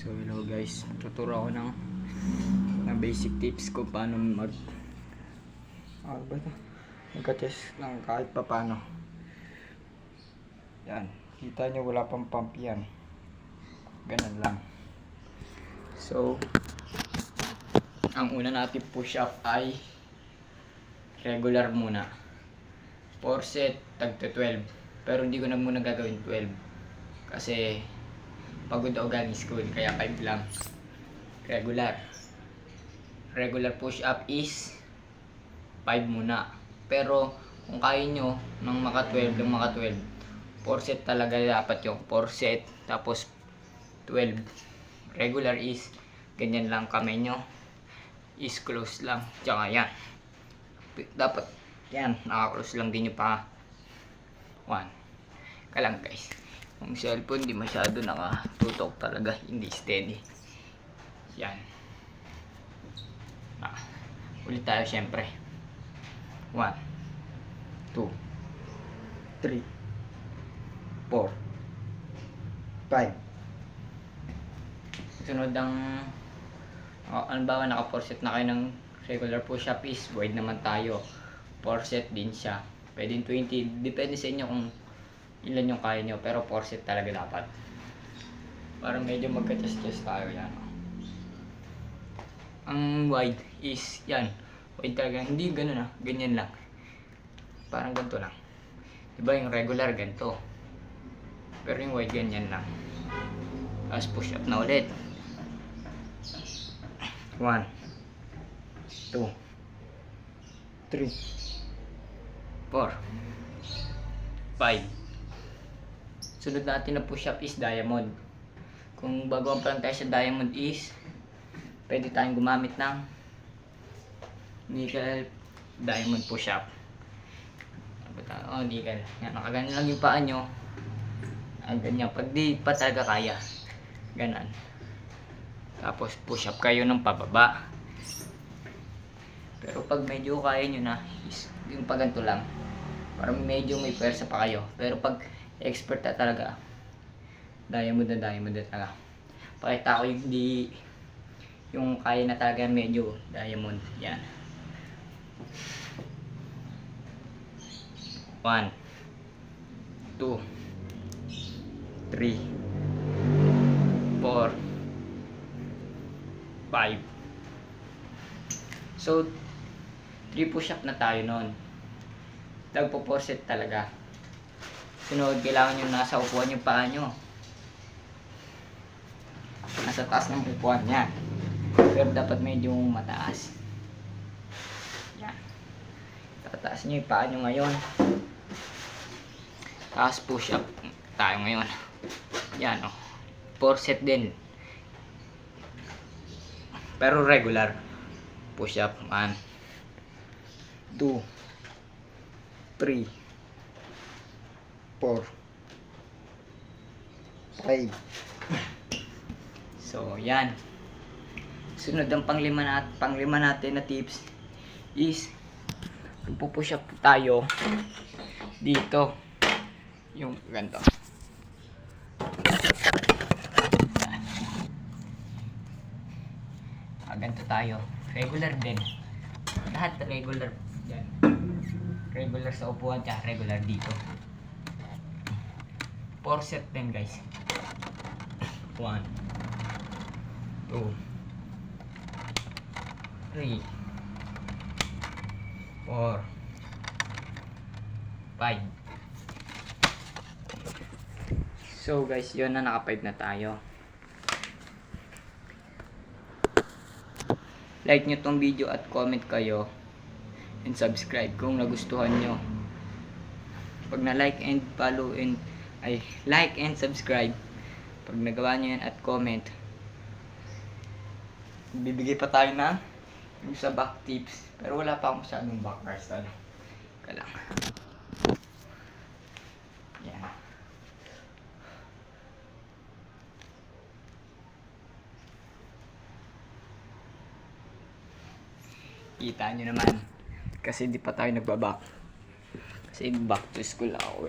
So hello guys, tuturo ako ng basic tips kung paano magka-chest lang kahit pa paano. Yan, kita nyo wala pang pump yan. Ganun lang. So ang una natin push up ay regular muna. 4 set tag to 12. Pero hindi ko na muna gagawin 12 kasi pagod ako galing school, kaya 5 lang. Regular push up is 5 muna. Pero kung kaya nyo ng maka 12, 4 set talaga dapat yung 4 set tapos 12. Regular is ganyan lang, kamay nyo is close lang, tsaka yan dapat yan, naka-close lang din yung pa 1 ka lang guys. Yung cellphone di masyado nakatutok talaga, hindi steady. Yan. Ulit tayo syempre. 1 2 3 4 5. Sunod ang halimbawa naka 4 set na kayo ng regular push up is wide naman tayo. 4 set din siya. Pwede 20, depende sa inyo kung ilan yung kaya nyo, pero 4 set talaga dapat. Para medyo magka-chest tayo yan. Ang wide is yan. Wide talaga, hindi ganun ganyan lang. Parang ganito lang. Diba yung regular ganito. Pero yung wide ganyan lang. Tapos push up na ulit. 1 2 3 4 5. Sunod natin na push up is diamond. Kung baguhan pa lang tayo sa diamond is pwede tayong gumamit ng nickel diamond push up. Nickel. Yan, nakaganyan lang yung paa nyo. Ganyan. Pag di pa talaga kaya, ganan. Tapos push up kayo ng pababa. Pero pag medyo kaya nyo na is yung paganto lang, para medyo may pwersa pa kayo. Pero pag expert na talaga, diamond na talaga. Pakita ko yung yung kaya na talaga medyo diamond. Yan. 1 2 3 4 5. So 3 push up na tayo nun. Tagpo 4 set talaga. Sunod, kailangan nyo nasa upuan yung paa nyo. Nasa taas ng upuan yan. Pero dapat medyo mataas. Yan. Tataas nyo yung paa nyo ngayon. Tapos push up tayo ngayon. Yan 4 set din. Pero regular. Push up 1 2 3 4 5. So yan. Sunod ang panglima natin na tips is pupush up tayo dito yung ganito. Ganito tayo. Regular din. Lahat regular yan. Regular sa upuan tsaka regular dito. 4 set din guys. 1 2 3 4 5. So guys, yun na, naka 5 na tayo. Like nyo tong video at comment kayo and subscribe kung nagustuhan nyo. Pag na like and follow and like and subscribe, pag nagawa nyo yan at comment, bibigay pa tayo ng yung sa back tips. Pero wala pa akong masyadong back bars. Kalang yan. Kita nyo naman kasi di pa tayo nagbaback kasi back to school ako